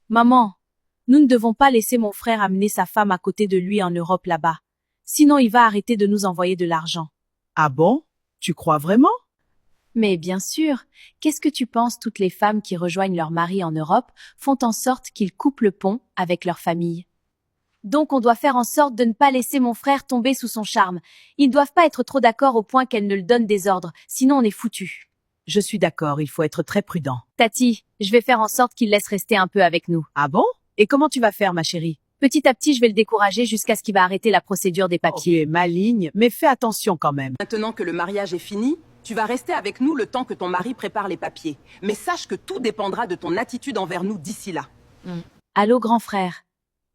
Maman, nous ne devons pas laisser mon frère amener sa femme à côté de lui en Europe là-bas. Sinon il va arrêter de nous envoyer de l'argent. Ah bon? Tu crois vraiment? Mais bien sûr, qu'est-ce que tu penses toutes les femmes qui rejoignent leur mari en Europe font en sorte qu'ils coupent le pont avec leur famille? Donc on doit faire en sorte de ne pas laisser mon frère tomber sous son charme. Ils ne doivent pas être trop d'accord au point qu'elle ne le donne des ordres, sinon on est foutu. Je suis d'accord, il faut être très prudent. Tati, je vais faire en sorte qu'il laisse rester un peu avec nous. Ah bon? Et comment tu vas faire, ma chérie? Petit à petit, je vais le décourager jusqu'à ce qu'il va arrêter la procédure des Tu papiers. es maligne, mais fais attention quand même. Maintenant que le mariage est fini, tu vas rester avec nous le temps que ton mari prépare les papiers. Mais sache que tout dépendra de ton attitude envers nous d'ici là. Allô, grand frère.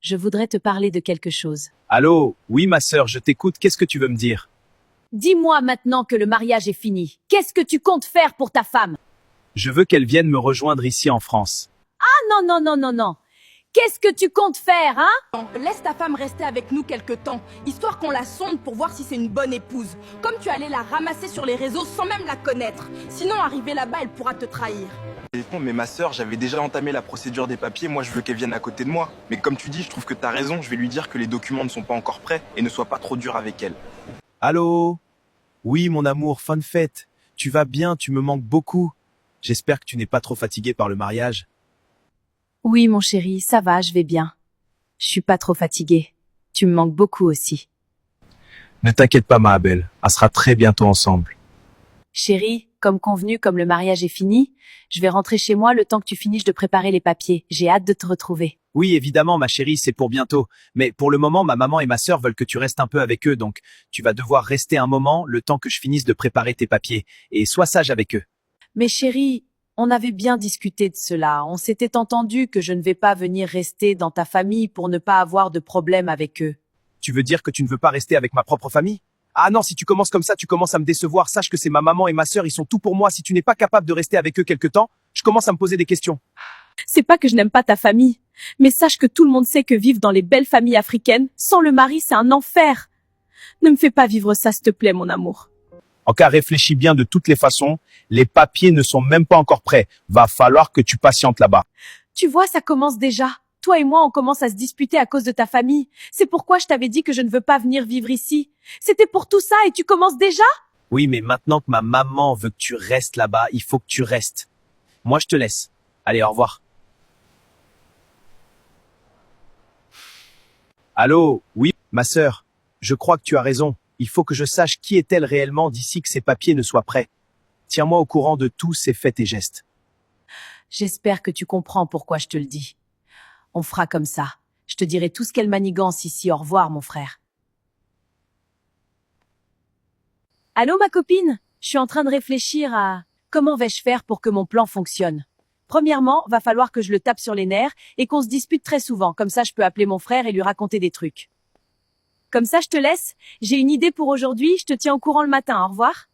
Je voudrais te parler de quelque chose. Allô, oui ma sœur, je t'écoute, qu'est-ce que tu veux me dire? Dis-moi maintenant que le mariage est fini. Qu'est-ce que tu comptes faire pour ta femme? Je veux qu'elle vienne me rejoindre ici en France. Ah non. Qu'est-ce que tu comptes faire, hein? Laisse ta femme rester avec nous quelque temps, histoire qu'on la sonde pour voir si c'est une bonne épouse. Comme tu allais la ramasser sur les réseaux sans même la connaître. Sinon, arrivée là-bas, elle pourra te trahir. Mais ma sœur, j'avais déjà entamé la procédure des papiers, moi je veux qu'elle vienne à côté de moi. Mais comme tu dis, je trouve que t'as raison, je vais lui dire que les documents ne sont pas encore prêts et ne sois pas trop dur avec elle. Allô? Oui mon amour, fin de fête. Tu vas bien, tu me manques beaucoup. J'espère que tu n'es pas trop fatigué par le mariage. Oui, mon chéri, ça va, je vais bien. Je suis pas trop fatiguée. Tu me manques beaucoup aussi. Ne t'inquiète pas ma belle, on sera très bientôt ensemble. Chérie, comme convenu, comme le mariage est fini, je vais rentrer chez moi le temps que tu finisses de préparer les papiers. J'ai hâte de te retrouver. Oui évidemment ma chérie, c'est pour bientôt. Mais pour le moment, ma maman et ma sœur veulent que tu restes un peu avec eux, donc tu vas devoir rester un moment le temps que je finisse de préparer tes papiers. Et sois sage avec eux. Mais chérie, on avait bien discuté de cela. On s'était entendu que je ne vais pas venir rester dans ta famille pour ne pas avoir de problème avec eux. Tu veux dire que tu ne veux pas rester avec ma propre famille? Ah non, si tu commences comme ça, tu commences à me décevoir. Sache que c'est ma maman et ma sœur, ils sont tout pour moi. Si tu n'es pas capable de rester avec eux quelque temps, je commence à me poser des questions. C'est pas que je n'aime pas ta famille, mais sache que tout le monde sait que vivre dans les belles familles africaines, sans le mari, c'est un enfer. Ne me fais pas vivre ça, s'il te plaît, mon amour. En cas, réfléchis bien de toutes les façons. Les papiers ne sont même pas encore prêts. Va falloir que tu patientes là-bas. Tu vois, ça commence déjà. Toi et moi, on commence à se disputer à cause de ta famille. C'est pourquoi je t'avais dit que je ne veux pas venir vivre ici. C'était pour tout ça et tu commences déjà? Oui, mais maintenant que ma maman veut que tu restes là-bas, il faut que tu restes. Moi, je te laisse. Allez, au revoir. Allô? Oui, ma sœur. Je crois que tu as raison. Il faut que je sache qui est-elle réellement d'ici que ces papiers ne soient prêts. Tiens-moi au courant de tous ces faits et gestes. J'espère que tu comprends pourquoi je te le dis. On fera comme ça. Je te dirai tout ce qu'elle manigance ici. Au revoir, mon frère. Allô, ma copine? Je suis en train de réfléchir à comment vais-je faire pour que mon plan fonctionne. Premièrement, va falloir que je le tape sur les nerfs et qu'on se dispute très souvent. Comme ça, je peux appeler mon frère et lui raconter des trucs. Comme ça, je te laisse. J'ai une idée pour aujourd'hui. Je te tiens au courant le matin. Au revoir.